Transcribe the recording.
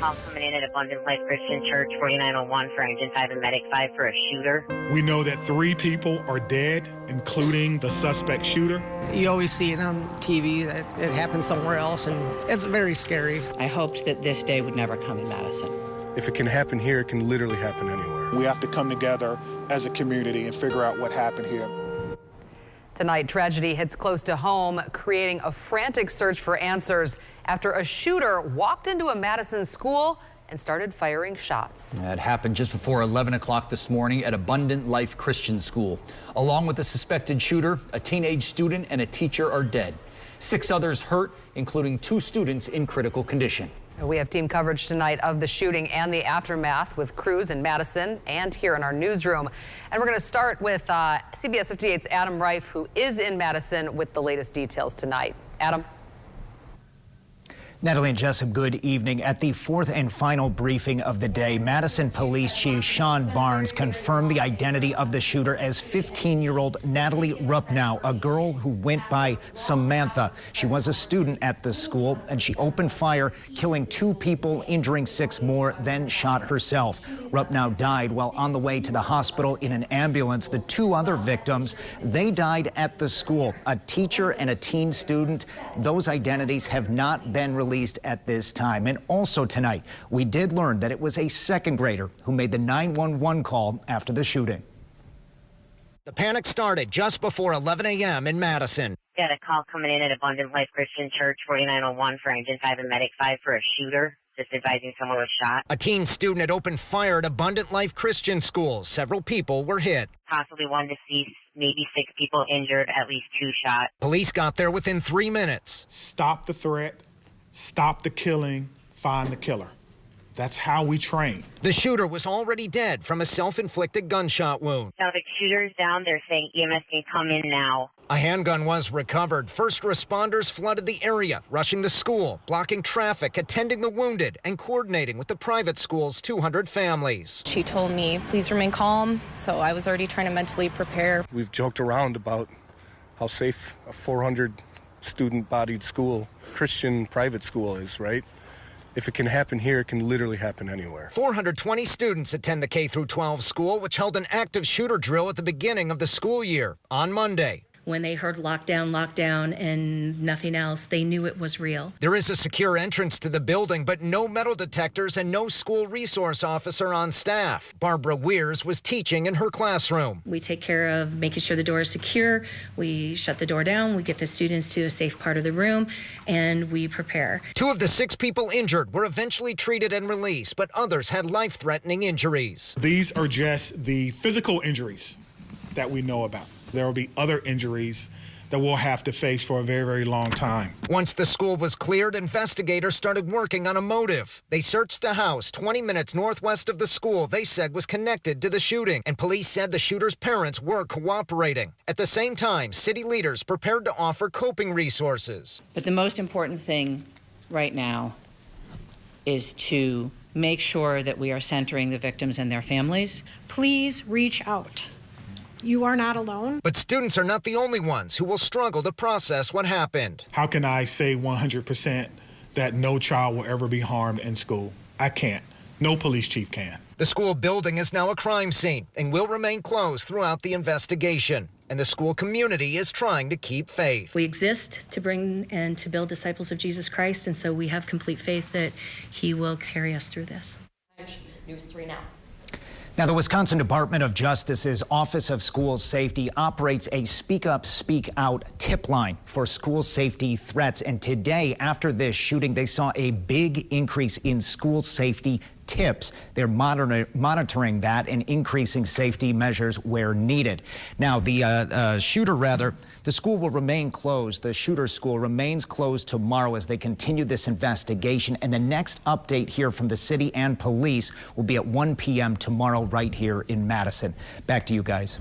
call coming in at Abundant Life Christian Church, 4901 for Engine 5 and Medic 5 for a shooter. We know that 3 people are dead, including the suspect shooter. You always see it on TV that it happens somewhere else, and it's very scary. I hoped that this day would never come in Madison. If it can happen here, it can literally happen anywhere. We have to come together as a community and figure out what happened here. Tonight, tragedy hits close to home, creating a frantic search for answers after a shooter walked into a Madison school and started firing shots. It happened just before 11 o'clock this morning at Abundant Life Christian School. Along with the suspected shooter, a teenage student and a teacher are dead. 6 others hurt, including 2 students in critical condition. We have team coverage tonight of the shooting and the aftermath with crews in Madison and here in our newsroom. And we're going to start with CBS 58's Adam Reif, who is in Madison with the latest details tonight. Adam. Natalie and Jessup, good evening. At the 4th and final briefing of the day, Madison Police Chief Sean Barnes confirmed the identity of the shooter as 15-year-old Natalie Rupnow, a girl who went by Samantha. She was a student at the school, and she opened fire, killing 2 people, injuring 6 more, then shot herself. Rupnow died while on the way to the hospital in an ambulance. The 2 other victims, they died at the school, a teacher and a teen student. Those identities have not been released at this time. And also tonight, we did learn that it was a 2nd grader who made the 911 call after the shooting. The panic started just before 11 a.m. in Madison. Got a call coming in at Abundant Life Christian Church, 4901 for Engine 5 and Medic 5 for a shooter. Just advising someone was shot. A teen student had opened fire at Abundant Life Christian School. Several people were hit. Possibly 1 deceased, maybe 6 people injured, at least 2 shot. Police got there within 3 minutes. Stop the threat, stop the killing, find the killer. That's how we train. The shooter was already dead from a self-inflicted gunshot wound. Now the shooter's down. They're saying EMS can come in now. A handgun was recovered. First responders flooded the area, rushing the school, blocking traffic, attending the wounded, and coordinating with the private school's 200 families. She told me, please remain calm, so I was already trying to mentally prepare. We've joked around about how safe a 400 student-bodied school, Christian private school is, right? If it can happen here, it can literally happen anywhere. 420 students attend the K-12 school, which held an active shooter drill at the beginning of the school year on Monday. When they heard lockdown, and nothing else, they knew it was real. There is a secure entrance to the building, but no metal detectors and no school resource officer on staff. Barbara Weirs was teaching in her classroom. We take care of making sure the door is secure. We shut the door down. We get the students to a safe part of the room, and we prepare. 2 of the 6 people injured were eventually treated and released, but others had life-threatening injuries. These are just the physical injuries that we know about. There will be other injuries that we'll have to face for a very, very long time. Once the school was cleared, investigators started working on a motive. They searched a house 20 minutes northwest of the school they said was connected to the shooting, and police said the shooter's parents were cooperating. At the same time, city leaders prepared to offer coping resources. But the most important thing right now is to make sure that we are centering the victims and their families. Please reach out. You are not alone. But students are not the only ones who will struggle to process what happened. How can I say 100% that no child will ever be harmed in school? I can't. No police chief can. The school building is now a crime scene and will remain closed throughout the investigation. And the school community is trying to keep faith. We exist to bring and to build disciples of Jesus Christ, and so we have complete faith that he will carry us through this. News 3 now. Now, the Wisconsin Department of Justice's Office of School Safety operates a Speak Up, Speak Out tip line for school safety threats. And today, after this shooting, they saw a big increase in school safety tips. They're monitoring that and increasing safety measures where needed. Now, the school will remain closed. The shooter's school remains closed tomorrow as they continue this investigation. And the next update here from the city and police will be at 1 p.m. tomorrow right here in Madison. Back to you guys.